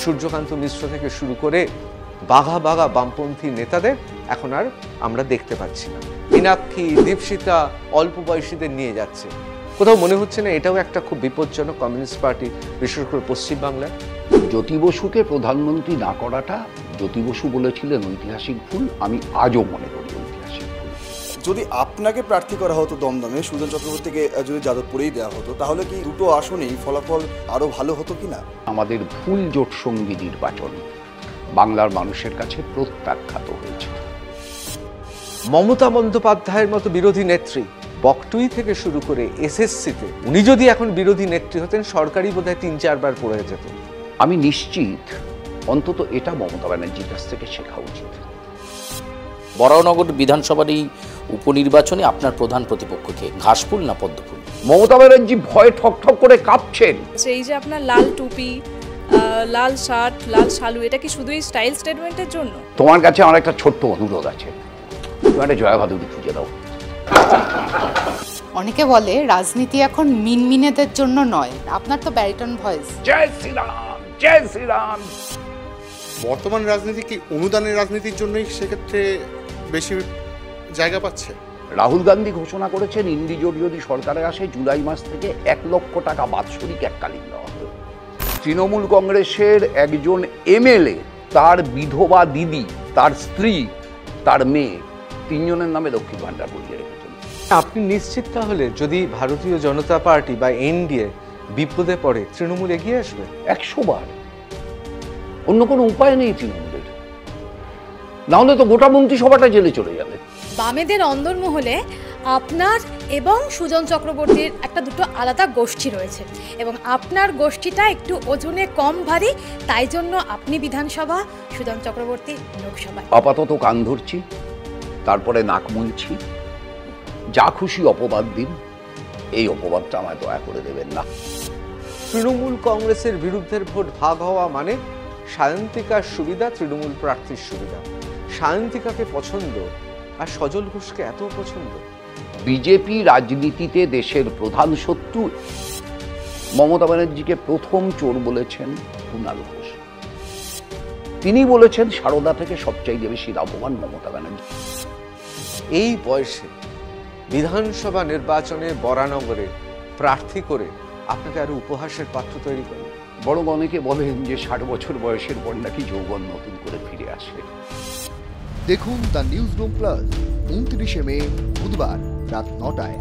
সূর্যকান্ত মিশ্র থেকে শুরু করে বাঘা বাঘা বামপন্থী নেতাদের এখন আর আমরা দেখতে পাচ্ছি না। মীনাক্ষী, দীপশিতা অল্প বয়সীদের নিয়ে যাচ্ছে। কোথাও মনে হচ্ছে না এটাও একটা খুব বিপজ্জনক কমিউনিস্ট পার্টি, বিশেষ করে পশ্চিমবাংলায়? জ্যোতি বসুকে প্রধানমন্ত্রী না করাটা, জ্যোতি বসু বলেছিলেন ঐতিহাসিক ভুল, আমি আজও মনে করি ঐতিহাসিক ভুল। যদি আপনাকে প্রার্থী করা হতো দমদমে, সুজন চক্রবর্তীকে যদি যাদবপুরেই দেওয়া হতো, তাহলে কি দুটো আসনেই ফলাফল আরো ভালো হতো কিনা? আমাদের ভুল জোটসঙ্গী নির্বাচন বাংলার মানুষের কাছে প্রত্যাখ্যাত হয়েছে। মমতা বন্দ্যোপাধ্যায়ের মতো বিরোধী নেত্রী বকটুই থেকে শুরু করে এসএসসিতে উনি যদি এখন বিরোধী নেত্রী হতেন, সরকারি বোধহয় ৩-৪ বার পড়ে যেত। আমি নিশ্চিত অন্তত এটা মমতা ব্যানার্জির কাছ থেকে শেখা উচিত। বরানগর বিধানসভার এই উপনির্বাচনে আপনার প্রধান প্রতিপক্ষকে ঘাসফুল না পদ্মফুল? মমতা ব্যানার্জি ভয়ে ঠক ঠক করে কাঁপছেন। এই যে আপনার লাল টুপি, লাল শার্ট, লাল শালু, এটা কি শুধুই স্টাইল স্টেটমেন্টের জন্য? তোমার কাছে আমার একটা ছোট্ট অনুরোধ আছে, তুমি একটা জয়া ভাদুরী খুঁজে দাও। অনেকে বলে রাজনীতি এখন মিনমিনেদের জন্য নয়, আপনার তো ব্যারিটন ভয়েস। জয় শ্রীরাম, জয় শ্রীরাম। বর্তমান রাজনীতি কি অনুদানের রাজনীতির জন্যই সেক্ষেত্রে বেশি জায়গা পাচ্ছে? রাহুল গান্ধী ঘোষণা করেছেন ইন্ডি জোট যদি সরকারে আসে জুলাই মাস থেকে ১ লক্ষ টাকা বাৎসরিক এককালীন দেওয়া হবে। তৃণমূল কংগ্রেসের একজন এমএলএ, তার বিধবা দিদি, তার স্ত্রী, তার মেয়ে, ৩ জনের নামে লক্ষ্মীর ভান্ডার বলিয়ে রেখেছেন। আপনি নিশ্চিত তাহলে যদি ভারতীয় জনতা পার্টি বা এনডিএ বিপদে পড়ে তৃণমূল এগিয়ে আসবে? ১০০ বার। অন্য কোনো উপায় নেই তৃণমূলের, না হলে তো গোটা মন্ত্রিসভাটা জেলে চলে যাবে। বামেদের অন্দরমহলে আপনার এবং সুজন চক্রবর্তীর একটা দুটো আলাদা গোষ্ঠী রয়েছে, এবং আপনার গোষ্ঠীটা একটু ওজনে কম ভারী, তাই জন্য আপনি বিধানসভা, সুজন চক্রবর্তী লোকসভায়। আপাতত কান ধরছি, তারপরে নাক মুলছি। যা খুশি অপবাদ দিন, এই অপবাদটা আমায় দয়া করে দেবেন না। তৃণমূল কংগ্রেসের বিরুদ্ধের ভোট ভাগ হওয়া মানে সায়ন্তিকার সুবিধা, তৃণমূল প্রার্থীর সুবিধা। সায়ন্তিকাকে পছন্দ আর সজল ঘোষকে এত পছন্দ। বিজেপি রাজনীতিতে দেশের প্রধান শত্রু। মমতা ব্যানার্জিকে প্রথম চোর বলেছেন কুণাল ঘোষ। তিনি বলেছেন সারদা থেকে সবচাইতে বেশি লাভবান মমতা ব্যানার্জি। এই বয়সে বিধানসভা নির্বাচনে বরানগরে প্রার্থী করে আপনাকে আরো উপহাসের পাত্র তৈরি করে। বরং অনেকে বলেন যে ৬০ বছর বয়সের পর নাকি যৌবন নতুন করে ফিরে আসে। দেখুন দ্য নিউজ রুম প্লাস ২৯শে মে বুধবার রাত ৯টায়।